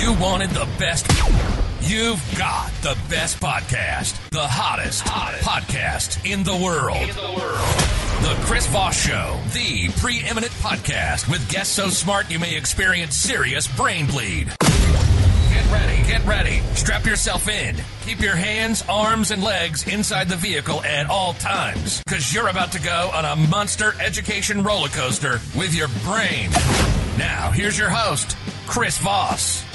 You wanted the best. You've got the best podcast, the hottest podcast in the world. The Chris Voss Show, the preeminent podcast with guests so smart you may experience serious brain bleed. Get ready. Strap yourself in. Keep your hands, arms, and legs inside the vehicle at all times, because you're about to go on a monster education roller coaster with your brain. Now, here's your host, Chris Voss.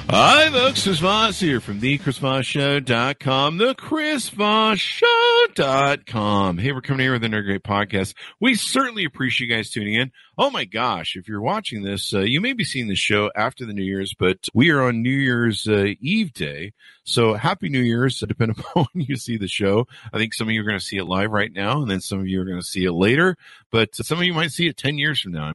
Hi, folks. Chris Voss here from thechrisvossshow.com, thechrisvossshow.com. Hey, we're coming here with another great podcast. We certainly appreciate you guys tuning in. Oh, my gosh. If you're watching this, you may be seeing the show after the New Year's, but we are on New Year's Eve day. So happy New Year's, depending upon when you see the show. I think some of you are going to see it live right now, and then some of you are going to see it later. But some of you might see it 10 years from now.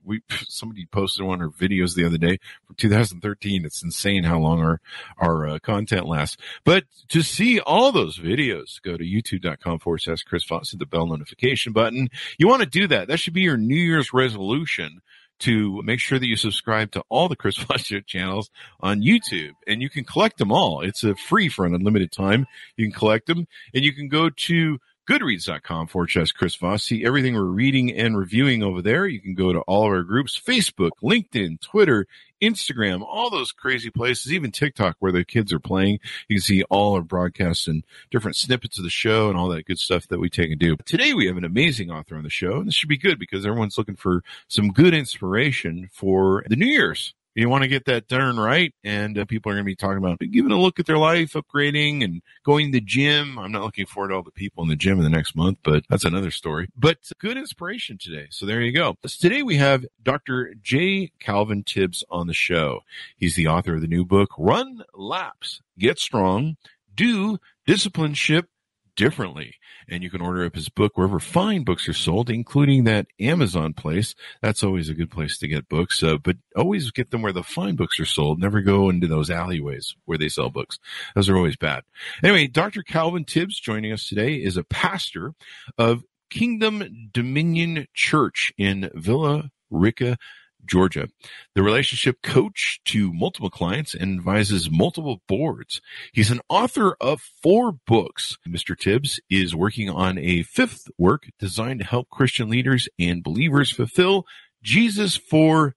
Somebody posted one of our videos the other day from 2013. It's insane how long our content lasts. But to see all those videos, go to youtube.com/Chris Voss, hit the bell notification button. You want to do that. That should be your New Year's resolution, to make sure that you subscribe to all the Chris Voss Show channels on YouTube, and you can collect them all. It's free for an unlimited time. You can collect them, and you can go to goodreads.com/Chris Voss. See everything we're reading and reviewing over there. You can go to all of our groups, Facebook, LinkedIn, Twitter, Instagram, all those crazy places, even TikTok where the kids are playing. You can see all our broadcasts and different snippets of the show and all that good stuff that we take and do. Today we have an amazing author on the show, and this should be good because everyone's looking for some good inspiration for the New Year's. You want to get that done right, and people are going to be talking about giving a look at their life, upgrading, and going to the gym. I'm not looking forward to all the people in the gym in the next month, but that's another story. But good inspiration today, so there you go. Today we have Dr. J. Calvin Tibbs on the show. He's the author of the new book, Run Laps, Get Strong, Do Discipleship Differently. And you can order up his book wherever fine books are sold, including that Amazon place. That's always a good place to get books, but always get them where the fine books are sold. Never go into those alleyways where they sell books. Those are always bad. Anyway, Dr. Calvin Tibbs joining us today is a pastor of Kingdom Dominion Church in Villa Rica, Georgia, the relationship coach to multiple clients and advises multiple boards. He's an author of 4 books. Mr. Tibbs is working on a 5th work designed to help Christian leaders and believers fulfill Jesus for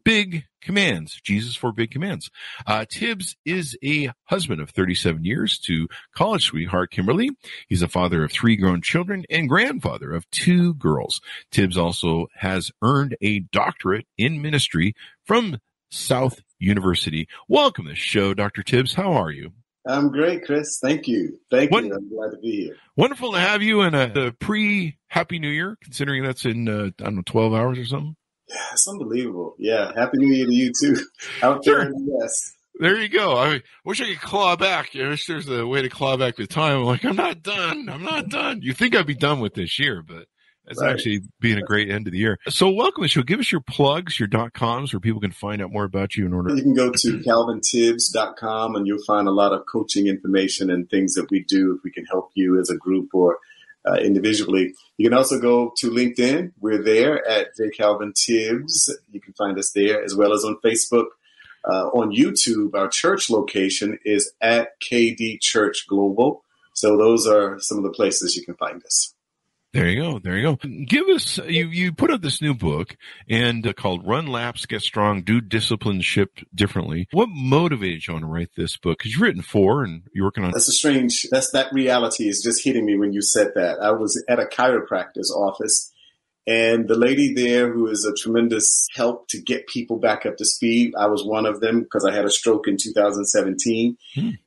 big commands. Tibbs is a husband of 37 years to college sweetheart Kimberly. He's a father of 3 grown children and grandfather of 2 girls. Tibbs also has earned a doctorate in ministry from South University. Welcome to the show, Dr. Tibbs. How are you? I'm great, Chris. Thank you. I'm glad to be here. Wonderful to have you in a pre-Happy New Year, considering that's in, 12 hours or something. Yeah, it's unbelievable. Yeah. Happy New Year to you too. Out there in the West. There you go. I wish I could claw back. I wish there's a way to claw back the time. I'm like, I'm not done. You think I'd be done with this year, but it's actually being a great end of the year. So welcome to the show. Give us your plugs, your .coms, where people can find out more about you in order. You can go to calvintibbs.com and you'll find a lot of coaching information and things that we do if we can help you as a group or individually. You can also go to LinkedIn. We're there at J. Calvin Tibbs. You can find us there as well as on Facebook. On YouTube, our church location is at KD Church Global. So those are some of the places you can find us. There you go. Give us, you put out this new book and called Run Laps, Get Strong, Do Discipleship Differently. What motivated you on to write this book? Because you've written 4 and you're working on. That reality is just hitting me when you said that. I was at a chiropractor's office and the lady there, who is a tremendous help to get people back up to speed. I was one of them because I had a stroke in 2017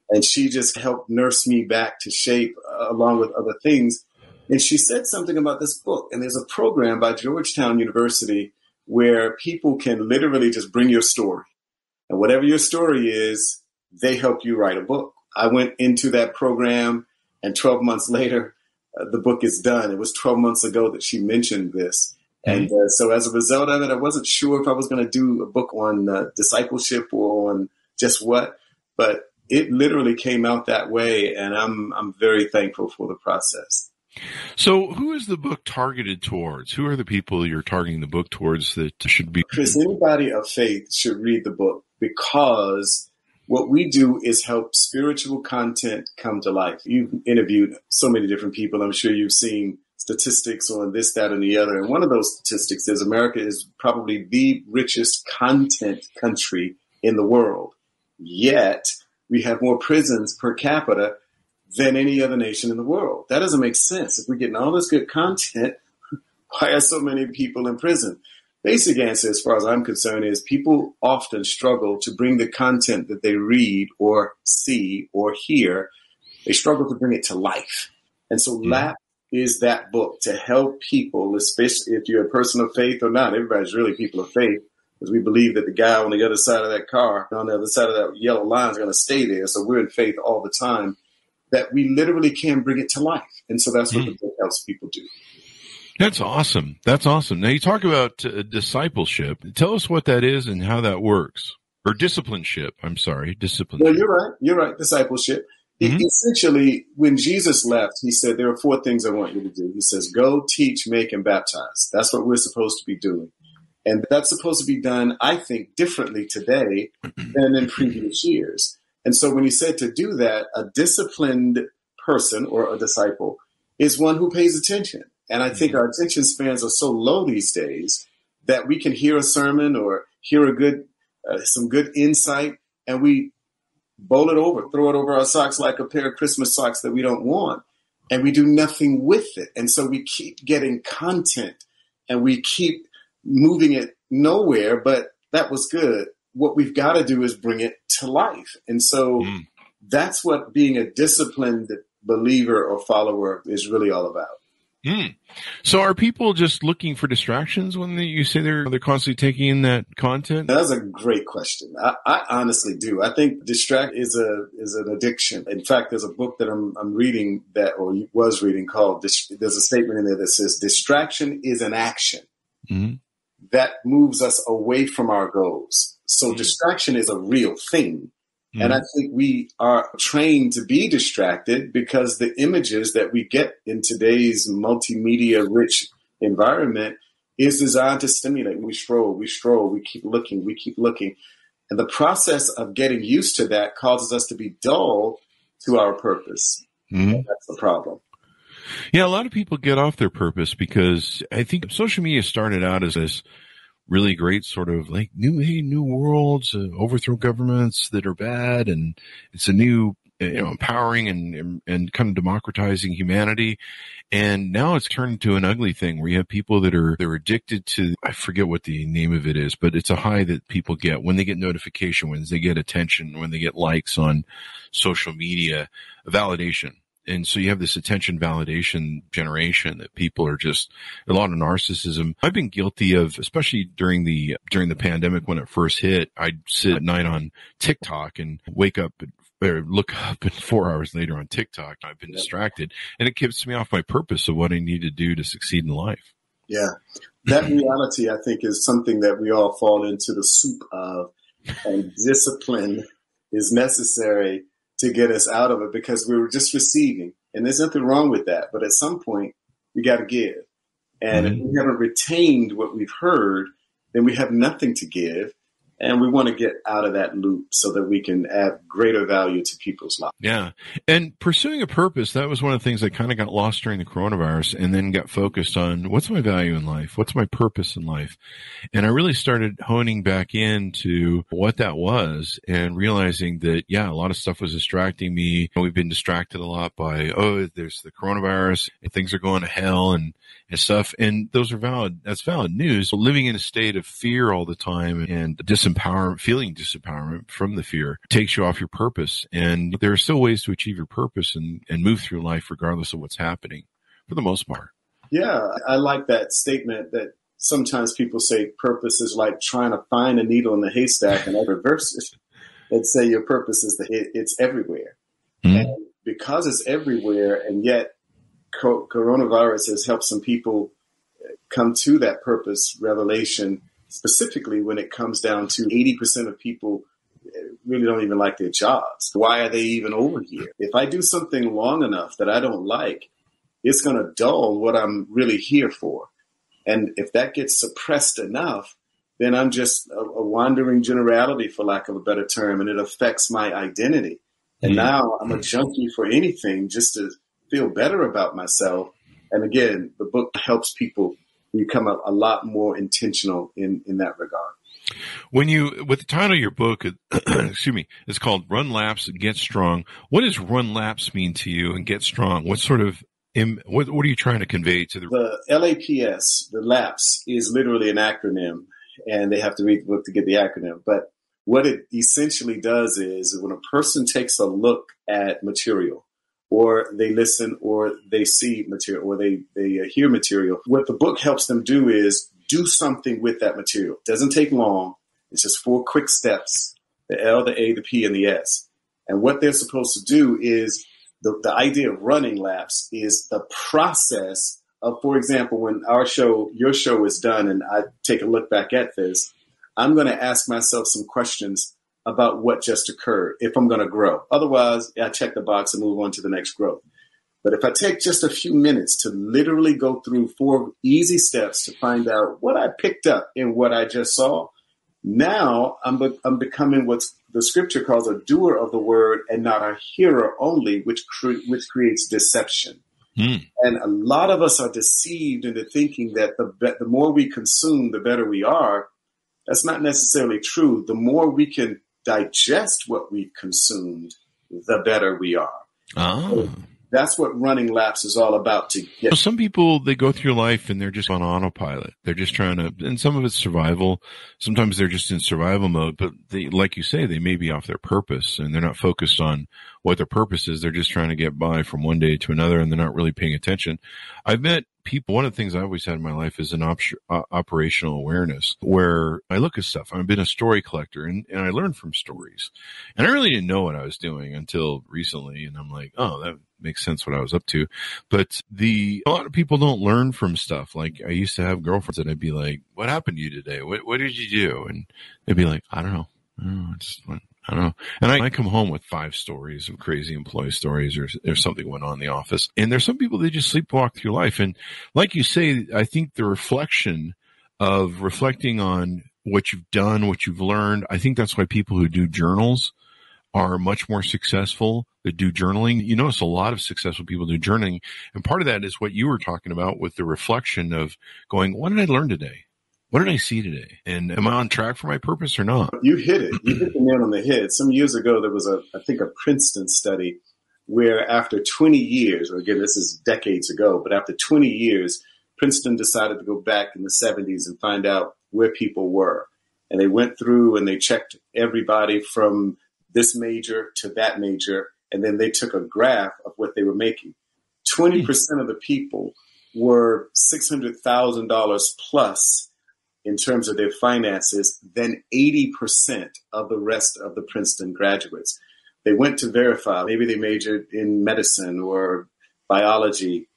and she just helped nurse me back to shape along with other things. And she said something about this book. And there's a program by Georgetown University where people can literally just bring your story. And whatever your story is, they help you write a book. I went into that program and 12 months later, the book is done. It was 12 months ago that she mentioned this. And so as a result of it, I wasn't sure if I was going to do a book on discipleship or on just what, but it literally came out that way. And I'm very thankful for the process. So who is the book targeted towards? Who are the people you're targeting the book towards that should be? Chris, anybody of faith should read the book, because what we do is help spiritual content come to life. You've interviewed so many different people. I'm sure you've seen statistics on this, that, and the other. And one of those statistics is America is probably the richest content country in the world. Yet we have more prisons per capita than any other nation in the world. That doesn't make sense. If we're getting all this good content, why are so many people in prison? Basic answer, as far as I'm concerned, is people often struggle to bring the content that they read or see or hear. They struggle to bring it to life. And so LAP is that book to help people, especially if you're a person of faith or not. Everybody's really people of faith, because we believe that the guy on the other side of that car, on the other side of that yellow line, is going to stay there. So we're in faith all the time, that we literally can bring it to life. And so that's what the book helps people do. That's awesome. That's awesome. Now you talk about discipleship. Tell us what that is and how that works. Or discipleship. I'm sorry. Discipleship. Well, you're right. You're right. Discipleship. Essentially, when Jesus left, he said, there are 4 things I want you to do. He says, go, teach, make, and baptize. That's what we're supposed to be doing. And that's supposed to be done, I think, differently today than in previous years. And so when he said to do that, a disciplined person or a disciple is one who pays attention. And I think our attention spans are so low these days that we can hear a sermon or hear some good insight, and we bowl it over, throw it over our socks like a pair of Christmas socks that we don't want, and we do nothing with it. And so we keep getting content and we keep moving it nowhere, but that was good. What we've got to do is bring it to life. And so that's what being a disciplined believer or follower is really all about. So are people just looking for distractions when you say they're constantly taking in that content? That's a great question. I honestly do. I think distract is an addiction. In fact, there's a book that I'm reading was reading called, there's a statement in there that says, distraction is an action that moves us away from our goals. So distraction is a real thing. And I think we are trained to be distracted because the images that we get in today's multimedia-rich environment is designed to stimulate. We stroll, we keep looking. And the process of getting used to that causes us to be dull to our purpose. And that's the problem. Yeah, a lot of people get off their purpose because I think social media started out as this really great sort of like new worlds, overthrow governments that are bad. And it's a new, empowering and kind of democratizing humanity. And now it's turned into an ugly thing where you have people they're addicted to, I forget what the name of it is, but it's a high that people get when they get notification, when they get attention, when they get likes on social media, validation. And so you have this attention validation generation that people are just a lot of narcissism. I've been guilty of, especially during the pandemic when it first hit. I'd sit at night on TikTok and wake up or look up and 4 hours later on TikTok. I've been distracted, and it keeps me off my purpose of what I need to do to succeed in life. Yeah. That reality, I think, is something that we all fall into the soup of, and discipline is necessary to get us out of it, because we were just receiving. And there's nothing wrong with that. But at some point, we got to give. And if we haven't retained what we've heard, then we have nothing to give. And we want to get out of that loop so that we can add greater value to people's lives. Yeah. And pursuing a purpose, that was one of the things that kind of got lost during the coronavirus, and then got focused on what's my value in life? What's my purpose in life? And I really started honing back into what that was and realizing that, a lot of stuff was distracting me. We've been distracted a lot by, there's the coronavirus and things are going to hell and stuff. And those are valid. That's valid news. Living in a state of fear all the time and feeling disempowerment from the fear takes you off your purpose. And there are still ways to achieve your purpose and move through life regardless of what's happening for the most part. Yeah, I like that statement that sometimes people say purpose is like trying to find a needle in the haystack, and I reverse it and say your purpose is it's everywhere. And because it's everywhere, and yet coronavirus has helped some people come to that purpose revelation, specifically when it comes down to 80% of people really don't even like their jobs. Why are they even over here? If I do something long enough that I don't like, it's going to dull what I'm really here for. And if that gets suppressed enough, then I'm just a wandering generality, for lack of a better term, and it affects my identity. And now I'm a junkie for anything just to feel better about myself. And again, the book helps people become a lot more intentional in that regard. With the title of your book, excuse me, it's called Run Laps, Get Strong. What does Run Laps mean to you and Get Strong? What sort of, what are you trying to convey to the LAPS, the LAPS, is literally an acronym, and they have to read the book to get the acronym. But what it essentially does is when a person takes a look at material, or they listen, or they see material, or they hear material, what the book helps them do is do something with that material. It doesn't take long. It's just 4 quick steps, the L, the A, the P, and the S. And what they're supposed to do is the idea of running laps is the process of, for example, when your show is done and I take a look back at this, I'm going to ask myself some questions about what just occurred if I'm going to grow. Otherwise, I check the box and move on to the next growth. But if I take just a few minutes to literally go through 4 easy steps to find out what I picked up in what I just saw, now I'm becoming what the scripture calls a doer of the word and not a hearer only, which creates deception. And a lot of us are deceived into thinking that the more we consume, the better we are. That's not necessarily true. The more we can digest what we've consumed, the better we are. So that's what running laps is all about. Some people, they go through life and they're just on autopilot. They're just trying to, and some of it's survival. Sometimes they're just in survival mode, but like you say, they may be off their purpose and they're not focused on what their purpose is. They're just trying to get by from one day to another and they're not really paying attention. I've met people, one of the things I always had in my life is an operational awareness where I look at stuff. I've been a story collector and I learn from stories. And I really didn't know what I was doing until recently. And I'm like, oh, that makes sense what I was up to. But a lot of people don't learn from stuff. Like I used to have girlfriends that I'd be like, what happened to you today? What did you do? And they'd be like, I don't know. I don't know. And I come home with 5 stories of crazy employee stories or there's something went on in the office. And there's some people, they just sleepwalk through life. And like you say, I think the reflecting on what you've done, what you've learned, I think that's why people who do journals are much more successful that do journaling. You notice a lot of successful people do journaling. And part of that is what you were talking about with the reflection of going, what did I learn today? What did I see today? And am I on track for my purpose or not? You hit it. You hit the nail on the head. Some years ago, there was a Princeton study where after 20 years, or again, this is decades ago, but after 20 years, Princeton decided to go back in the 70s and find out where people were. And they went through and they checked everybody from this major to that major. And then they took a graph of what they were making. 20% of the people were $600,000 plus in terms of their finances than 80% of the rest of the Princeton graduates. They went to verify. Maybe they majored in medicine or biology.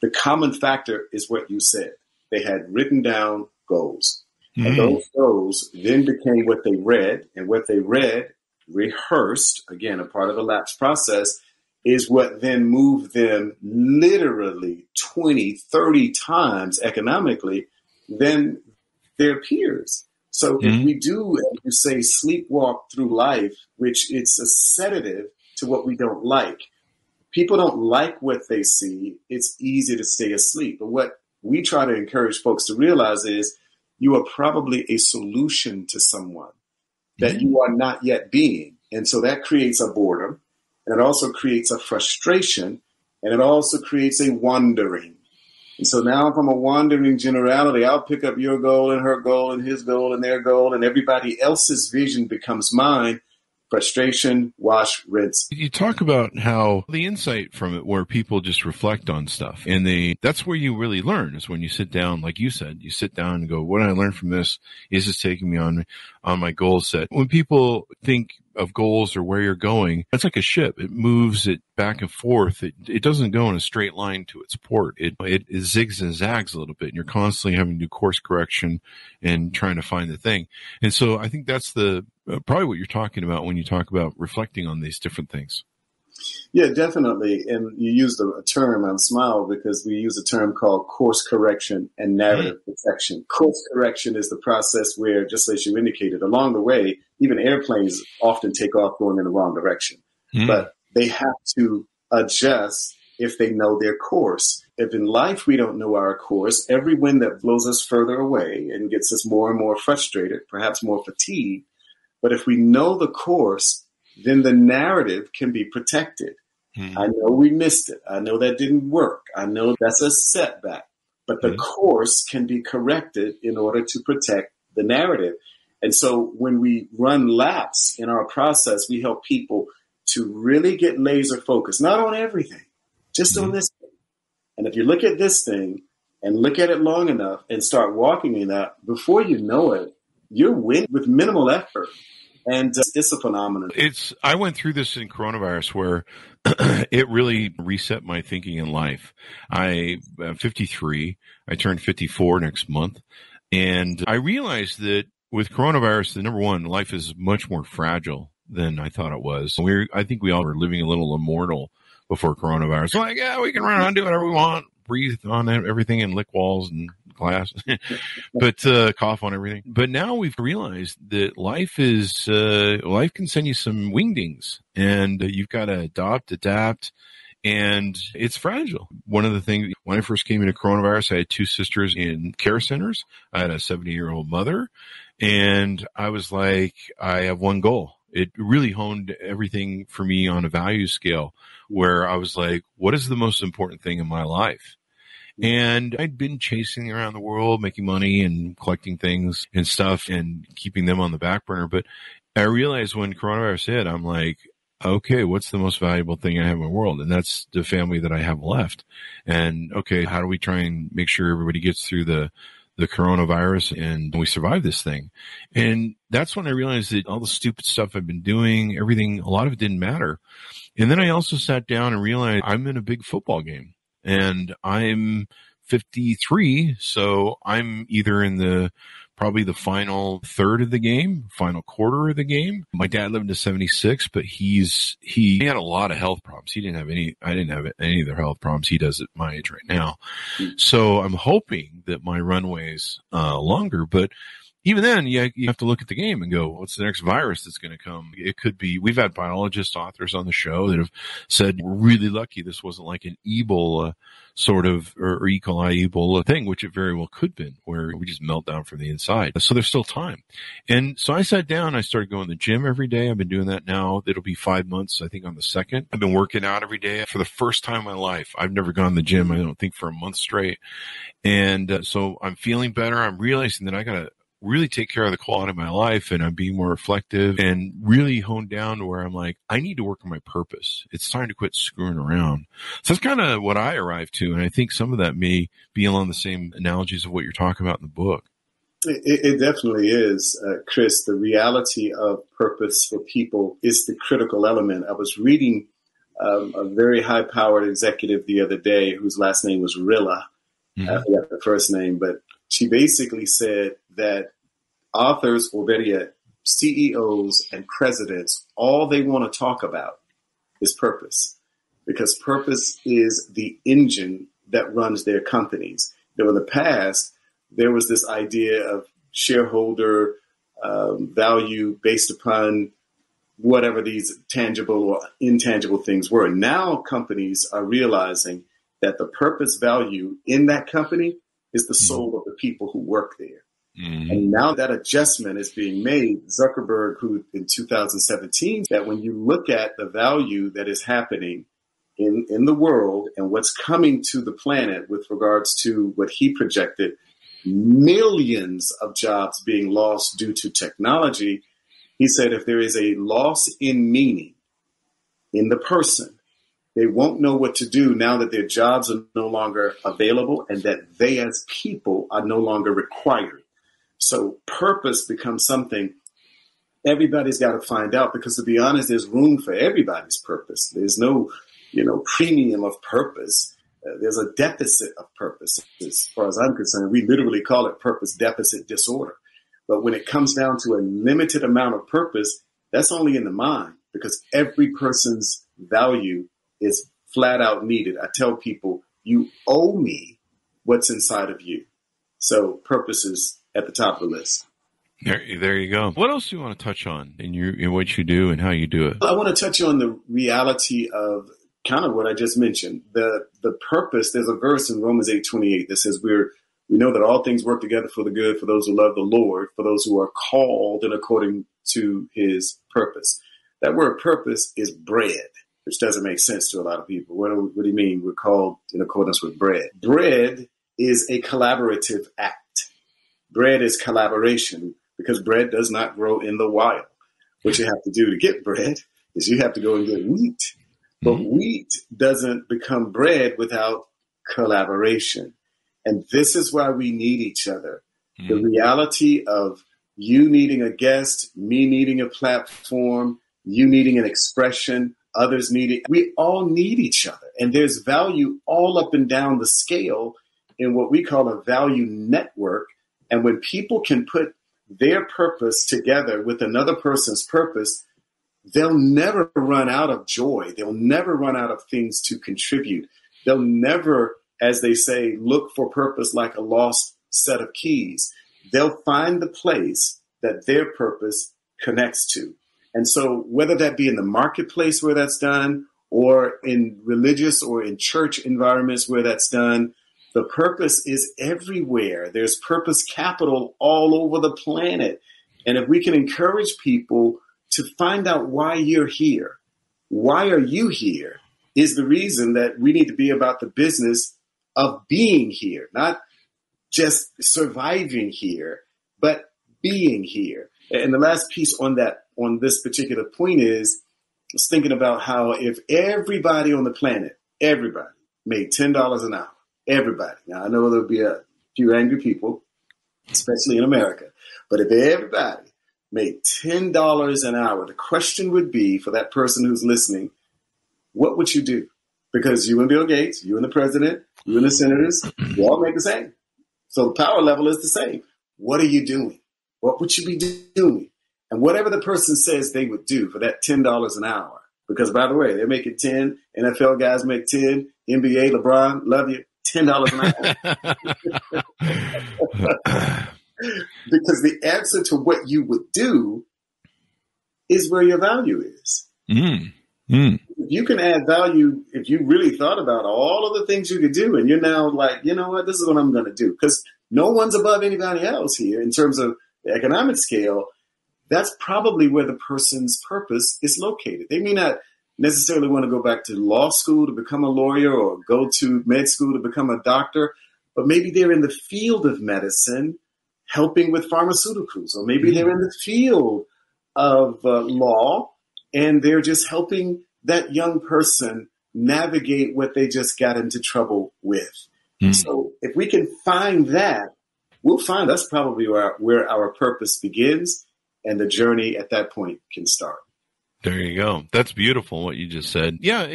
The common factor is what you said. They had written down goals. And those goals then became what they read. And what they read, rehearsed, again, a part of the LAPS process, is what then moved them literally 20, 30 times economically than their peers. So if we do, as you say, sleepwalk through life, which it's a sedative to what we don't like. People don't like what they see. It's easy to stay asleep. But what we try to encourage folks to realize is you are probably a solution to someone that you are not yet being. And so that creates a boredom, and it also creates a frustration, and it also creates a wandering. And so now if I'm a wandering generality, I'll pick up your goal and her goal and his goal and their goal, and everybody else's vision becomes mine. Frustration, wash, rinse. You talk about how the insight from it where people just reflect on stuff and that's where you really learn is when you sit down, like you said, you sit down and go, what did I learn from this? Is this taking me on my goal set? When people think of goals or where you're going, it's like a ship. It moves it back and forth. It doesn't go in a straight line to its port. It zigs and zags a little bit and you're constantly having to do course correction and trying to find the thing. And so I think that's probably what you're talking about when you talk about reflecting on these different things. Yeah, definitely. And you used a term, I'm smile, because we use a term called course correction and narrative protection. Course correction is the process where, just as you indicated, along the way, even airplanes often take off going in the wrong direction. But they have to adjust if they know their course. If in life we don't know our course, every wind that blows us further away and gets us more and more frustrated, perhaps more fatigued. But if we know the course, then the narrative can be protected. I know we missed it. I know that didn't work. I know that's a setback. But the course can be corrected in order to protect the narrative. And so when we run laps in our process, we help people to really get laser focused, not on everything, just on this thing. And if you look at this thing and look at it long enough and start walking in that, before you know it, you're winning with minimal effort. And it's a phenomenon. I went through this in coronavirus where it really reset my thinking in life. I'm 53. I turned 54 next month. And I realized that with coronavirus, number one, life is much more fragile than I thought it was. I think we all were living a little immortal before coronavirus. Like, yeah, we can run around, do whatever we want, breathe on everything and lick walls and glass, but cough on everything. But now we've realized that life can send you some wingdings, and you've got to adapt, and it's fragile. One of the things, when I first came into coronavirus, I had two sisters in care centers. I had a 70-year-old mother, and I was like, I have one goal. It really honed everything for me on a value scale where I was like, what is the most important thing in my life? And I'd been chasing around the world, making money and collecting things and stuff and keeping them on the back burner. But I realized when coronavirus hit, I'm like, okay, what's the most valuable thing I have in the world? And that's the family that I have left. And okay, how do we try and make sure everybody gets through the coronavirus and we survive this thing? And that's when I realized that all the stupid stuff I've been doing, everything, a lot of it didn't matter. And then I also sat down and realized I'm in a big football game. And I'm 53, so I'm either in probably the final third of the game, final quarter of the game. My dad lived to 76, but he had a lot of health problems. I didn't have any of the health problems he does at my age right now. So I'm hoping that my runway's longer, but even then, you have to look at the game and go, what's the next virus that's going to come? It could be, we've had biologist authors on the show that have said, we're really lucky this wasn't like an Ebola sort of, or E. coli Ebola thing, which it very well could have been, where we just melt down from the inside. So there's still time. And so I sat down, I started going to the gym every day. I've been doing that now. It'll be 5 months, I think, on the 2nd. I've been working out every day for the first time in my life. I've never gone to the gym, I don't think, for a month straight. And so I'm feeling better. I'm realizing that I got to really take care of the quality of my life, and I'm being more reflective and really honed down to where I'm like, I need to work on my purpose. It's time to quit screwing around. So that's kind of what I arrived to. And I think some of that may be along the same analogies of what you're talking about in the book. It definitely is, Chris. The reality of purpose for people is the critical element. I was reading a very high-powered executive the other day whose last name was Rilla. I forgot the first name, but she basically said that authors, or better yet, CEOs and presidents, all they want to talk about is purpose, because purpose is the engine that runs their companies. Now, in the past, there was this idea of shareholder value based upon whatever these tangible or intangible things were. Now companies are realizing that the purpose value in that company is the soul of the people who work there. And now that adjustment is being made. Zuckerberg, who in 2017, that when you look at the value that is happening in the world and what's coming to the planet with regards to what he projected, millions of jobs being lost due to technology, he said if there is a loss in meaning in the person, they won't know what to do now that their jobs are no longer available and that they as people are no longer required. So purpose becomes something everybody's got to find out, because to be honest, there's room for everybody's purpose. There's no, premium of purpose. There's a deficit of purpose. As far as I'm concerned, we literally call it purpose deficit disorder. But when it comes down to a limited amount of purpose, that's only in the mind, because every person's value is flat out needed. I tell people, you owe me what's inside of you. So purpose is at the top of the list. There you go. What else do you want to touch on in what you do and how you do it? I want to touch on the reality of kind of what I just mentioned. The purpose, there's a verse in Romans 8:28 that says we know that all things work together for the good for those who love the Lord, for those who are called and according to his purpose. That word purpose is bread, which doesn't make sense to a lot of people. What do you mean we're called in accordance with bread? Bread is a collaborative act. Bread is collaboration because bread does not grow in the wild. What you have to do to get bread is you have to go and get wheat. But wheat doesn't become bread without collaboration. And this is why we need each other. The reality of you needing a guest, me needing a platform, you needing an expression, others need it. We all need each other. And there's value all up and down the scale in what we call a value network. And when people can put their purpose together with another person's purpose, they'll never run out of joy. They'll never run out of things to contribute. They'll never, as they say, look for purpose like a lost set of keys. They'll find the place that their purpose connects to. And so whether that be in the marketplace where that's done or in religious or in church environments where that's done, the purpose is everywhere. There's purpose capital all over the planet. And if we can encourage people to find out why you're here, why are you here, is the reason that we need to be about the business of being here, not just surviving here, but being here. And the last piece on this particular point is thinking about how if everybody on the planet, everybody made $10 an hour, everybody. Now, I know there'll be a few angry people, especially in America, but if everybody made $10 an hour, the question would be for that person who's listening, what would you do? Because you and Bill Gates, you and the president, you and the senators, you all make the same. So the power level is the same. What are you doing? What would you be doing? And whatever the person says they would do for that $10 an hour, because by the way, they're making 10, NFL guys make 10, NBA, LeBron, love you, $10 an hour. Because the answer to what you would do is where your value is. If you can add value, if you really thought about all of the things you could do, and you're now like, you know what, this is what I'm going to do. Because no one's above anybody else here in terms of the economic scale. That's probably where the person's purpose is located. They may not necessarily want to go back to law school to become a lawyer or go to med school to become a doctor, but maybe they're in the field of medicine helping with pharmaceuticals, or maybe they're in the field of law and they're just helping that young person navigate what they just got into trouble with. So if we can find that, we'll find that's probably where our purpose begins, and the journey at that point can start. There you go. That's beautiful what you just said. Yeah,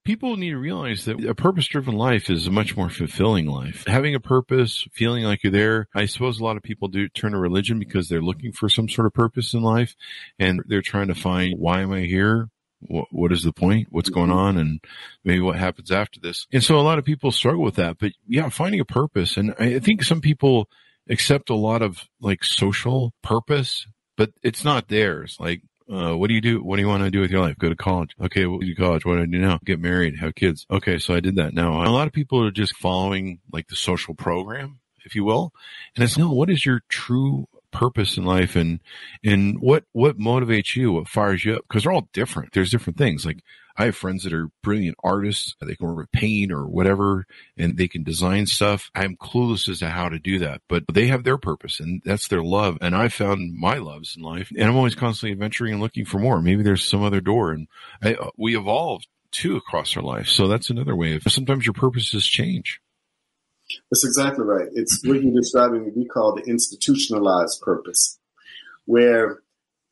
people need to realize that a purpose-driven life is a much more fulfilling life. Having a purpose, feeling like you're there. I suppose a lot of people do turn to religion because they're looking for some sort of purpose in life, and they're trying to find, why am I here? What is the point? What's going on? And maybe what happens after this? And so a lot of people struggle with that. But yeah, finding a purpose. And I think some people accept a lot of like social purpose, but it's not theirs. Like, what do you do? What do you want to do with your life? Go to college. Okay, what do you do college? What do I do now? Get married, have kids. Okay, so I did that. Now, a lot of people are just following like the social program, if you will. And it's, no, what is your true purpose in life, and what motivates you, what fires you up? Because they're all different. There's different things. Like, I have friends that are brilliant artists. They can work with paint or whatever, and they can design stuff. I'm clueless as to how to do that, but they have their purpose, and that's their love. And I found my loves in life, and I'm always constantly adventuring and looking for more. Maybe there's some other door, and we evolve too across our life. So that's another way of, sometimes your purposes change. That's exactly right. It's what you're describing, we call the institutionalized purpose, where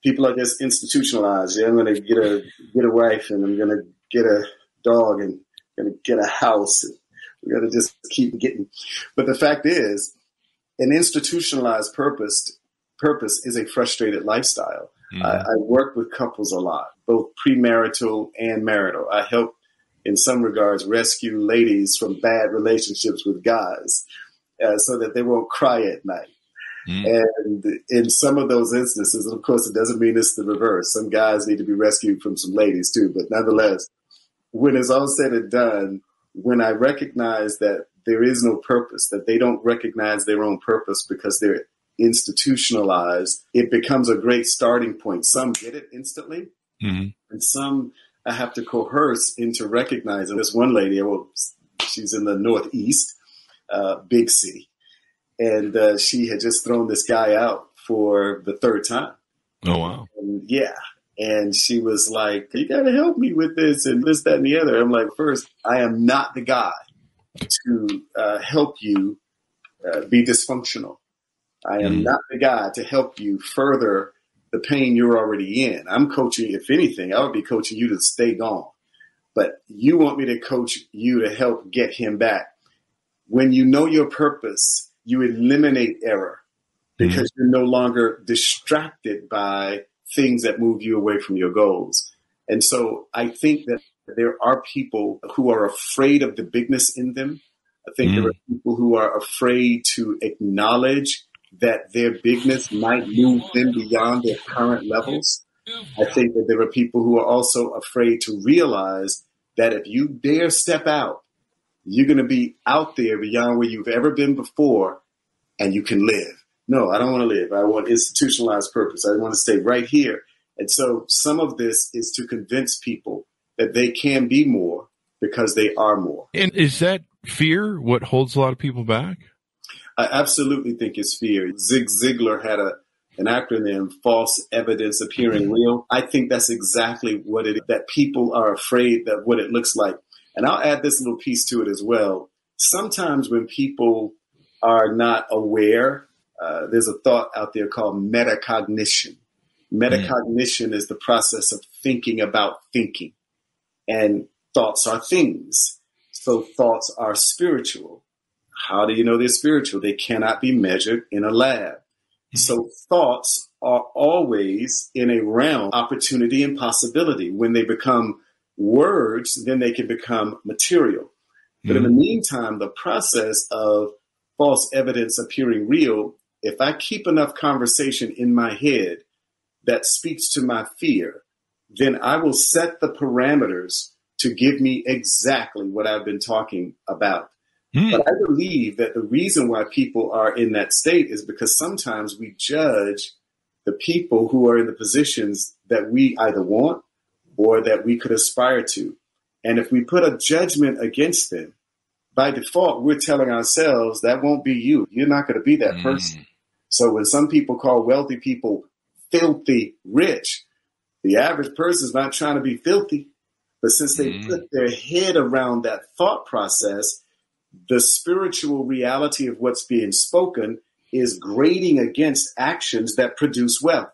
people are just institutionalized. Yeah, I'm going to get a wife, and I'm going to get a dog, and I'm going to get a house. And we're going to just keep getting. But the fact is, an institutionalized purpose is a frustrated lifestyle. I work with couples a lot, both premarital and marital. I help in some regards, rescue ladies from bad relationships with guys so that they won't cry at night. And in some of those instances, of course, it doesn't mean it's the reverse. Some guys need to be rescued from some ladies too. But nonetheless, when it's all said and done, when I recognize that there is no purpose, that they don't recognize their own purpose because they're institutionalized, it becomes a great starting point. Some get it instantly, and some I have to coerce into recognizing. This one lady, well, she's in the Northeast, big city. And she had just thrown this guy out for the third time. Oh, wow. And, yeah. And she was like, you got to help me with this and this, that, and the other. I'm like, first, I am not the guy to help you be dysfunctional. I am not the guy to help you further the pain you're already in. I'm coaching, if anything, I would be coaching you to stay gone. But you want me to coach you to help get him back. When you know your purpose, you eliminate error because you're no longer distracted by things that move you away from your goals. And so I think that there are people who are afraid of the bigness in them. I think there are people who are afraid to acknowledge that their bigness might move them beyond their current levels. I think that there are people who are also afraid to realize that if you dare step out, you're going to be out there beyond where you've ever been before, and you can live. No, I don't want to live. I want institutionalized purpose. I want to stay right here. And so some of this is to convince people that they can be more because they are more. And is that fear what holds a lot of people back? I absolutely think it's fear. Zig Ziglar had an acronym, false evidence appearing real. I think that's exactly what it is, that people are afraid that what it looks like. And I'll add this little piece to it as well. Sometimes when people are not aware, there's a thought out there called metacognition. Metacognition is the process of thinking about thinking. And thoughts are things. So thoughts are spiritual. How do you know they're spiritual? They cannot be measured in a lab. So thoughts are always in a realm, opportunity and possibility. When they become words, then they can become material. But in the meantime, the process of false evidence appearing real, if I keep enough conversation in my head that speaks to my fear, then I will set the parameters to give me exactly what I've been talking about. But I believe that the reason why people are in that state is because sometimes we judge the people who are in the positions that we either want or that we could aspire to. And if we put a judgment against them, by default, we're telling ourselves that won't be you. You're not going to be that person. So when some people call wealthy people filthy rich, the average person is not trying to be filthy. But since they put their head around that thought process, the spiritual reality of what's being spoken is grading against actions that produce wealth.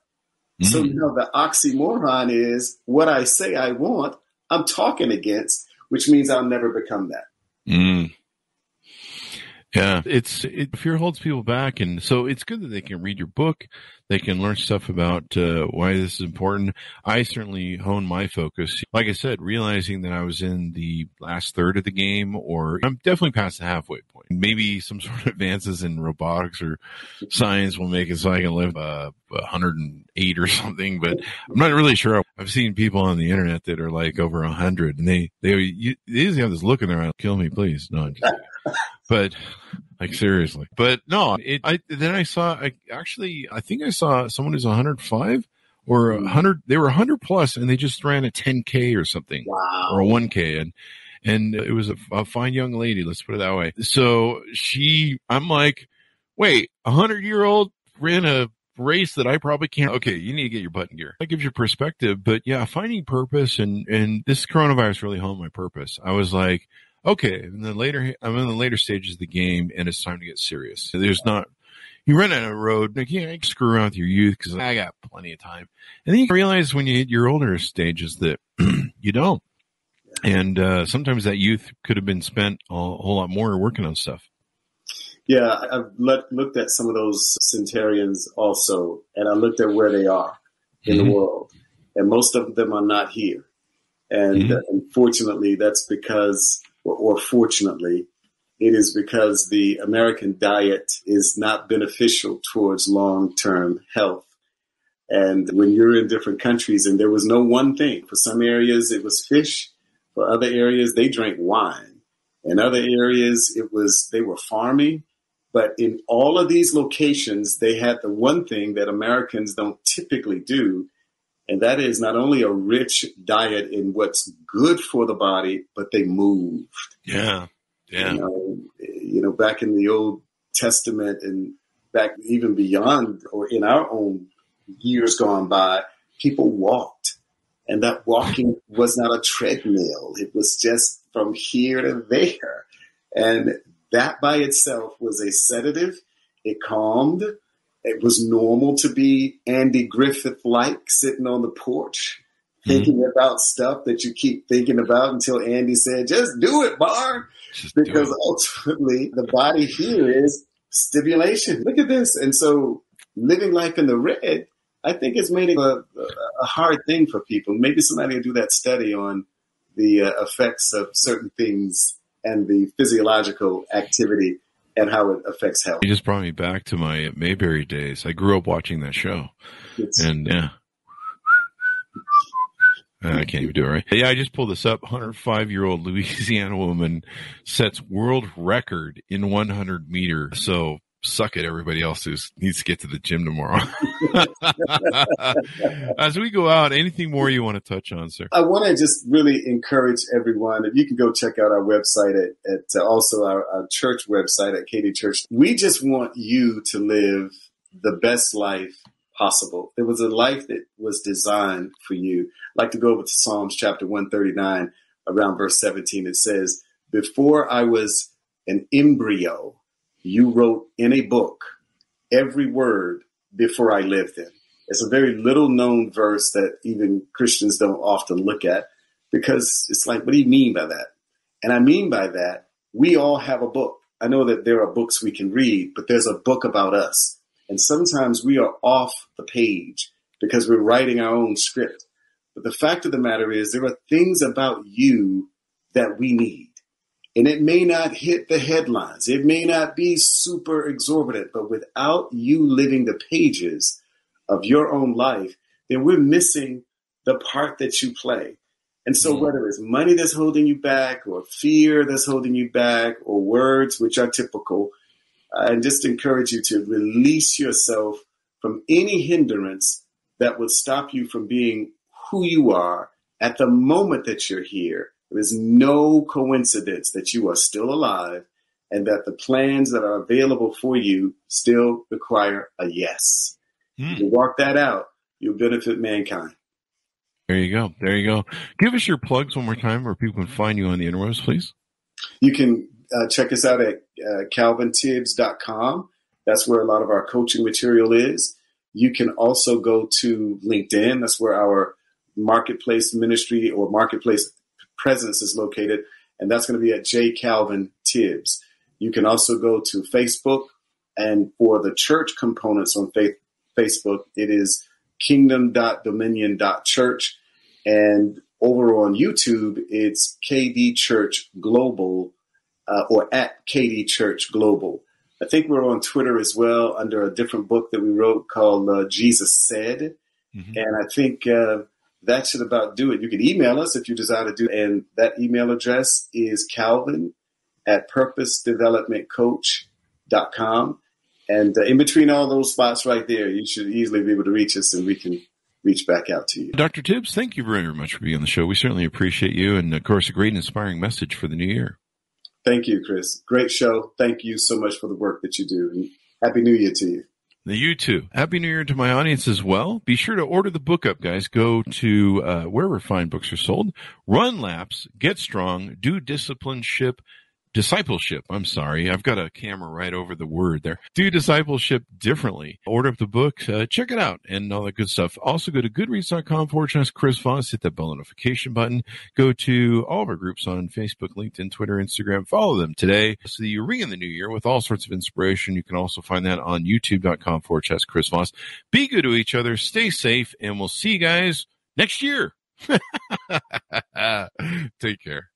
So now the oxymoron is what I say I want, I'm talking against, which means I'll never become that. Yeah, fear holds people back, and so it's good that they can read your book. They can learn stuff about why this is important. I certainly hone my focus. Like I said, realizing that I was in the last third of the game, or I'm definitely past the halfway point. Maybe some sort of advances in robotics or science will make it so I can live 108 or something, but I'm not really sure. I've seen people on the internet that are like over 100, and they usually have this look in their eye, kill me, please. No, I'm just kidding. But like seriously, but no, I think I saw someone who's 105 or 100. They were 100 plus, and they just ran a 10K or something, or a 1K, and it was a fine young lady. Let's put it that way. So I'm like, wait, 100-year-old ran a race that I probably can't. Okay, you need to get your butt in gear. That gives you perspective. But yeah, finding purpose and this coronavirus really honed my purpose. I was like, okay, I'm in the later stages of the game, and it's time to get serious. So you run down a road, like, yeah, I can screw around with your youth because I got plenty of time. And then you realize when you hit your older stages that you don't. And sometimes that youth could have been spent a whole lot more working on stuff. Yeah, I've looked at some of those centenarians also, and I looked at where they are in the world. And most of them are not here. And unfortunately, that's because, or fortunately, it is because the American diet is not beneficial towards long-term health. And when you're in different countries, and there was no one thing. For some areas, it was fish. For other areas, they drank wine. In other areas, they were farming. But in all of these locations, they had the one thing that Americans don't typically do, and that is not only a rich diet in what's good for the body, but they moved. Yeah. You know, back in the Old Testament and back even beyond, or in our own years gone by, people walked. And that walking was not a treadmill. It was just from here to there. And that by itself was a sedative. It calmed. It was normal to be Andy Griffith-like, sitting on the porch, thinking about stuff that you keep thinking about until Andy said, just do it, Barb. Because ultimately the body here is stimulation. Look at this. And so living life in the red, I think it's made it a hard thing for people. Maybe somebody will do that study on the effects of certain things and the physiological activity and how it affects health. You just brought me back to my Mayberry days. I grew up watching that show. And I can't even do it right. Yeah, I just pulled this up. 105-year-old Louisiana woman sets world record in 100 meters. So suck it, everybody else who needs to get to the gym tomorrow. As we go out, anything more you want to touch on, sir? I want to just really encourage everyone. If you can go check out our website at also our church website at KD Church. We just want you to live the best life possible. It was a life that was designed for you. I'd like to go over to Psalms chapter 139, around verse 17. It says, before I was an embryo, you wrote in a book every word before I lived in. It's a very little known verse that even Christians don't often look at, because it's like, what do you mean by that? And I mean by that, we all have a book. I know that there are books we can read, but there's a book about us. And sometimes we are off the page because we're writing our own script. But the fact of the matter is, there are things about you that we need. And it may not hit the headlines. It may not be super exorbitant, but without you living the pages of your own life, then we're missing the part that you play. And so whether it's money that's holding you back, or fear that's holding you back, or words, which are typical, and just encourage you to release yourself from any hindrance that would stop you from being who you are at the moment that you're here. There is no coincidence that you are still alive, and that the plans that are available for you still require a yes. If you walk that out, you'll benefit mankind. There you go. There you go. Give us your plugs one more time where people can find you on the interwebs, please. You can check us out at calvintibbs.com. That's where a lot of our coaching material is. You can also go to LinkedIn. That's where our marketplace ministry or marketplace presence is located, and that's going to be at J. Calvin Tibbs. You can also go to Facebook, and for the church components on Facebook, it is kingdom.dominion.church, and over on YouTube, it's KD Church Global, or at KD Church Global. I think we're on Twitter as well under a different book that we wrote called Jesus Said, and I think that should about do it. You can email us if you desire to do it. And that email address is calvin@purposedevelopmentcoach.com. And in between all those spots right there, you should easily be able to reach us, and we can reach back out to you. Dr. Tibbs, thank you very much for being on the show. We certainly appreciate you. And, of course, a great inspiring message for the new year. Thank you, Chris. Great show. Thank you so much for the work that you do. And Happy New Year to you. You too. Happy New Year to my audience as well. Be sure to order the book up, guys. Go to wherever fine books are sold. Run laps, get strong, do discipleship. I'm sorry. I've got a camera right over the word there. Do discipleship differently. Order up the book. Check it out and all that good stuff. Also go to goodreads.com/Chris Voss. Hit that bell notification button. Go to all of our groups on Facebook, LinkedIn, Twitter, Instagram. Follow them today so that you ring in the new year with all sorts of inspiration. You can also find that on youtube.com/Chris Voss. Be good to each other. Stay safe, and we'll see you guys next year. Take care.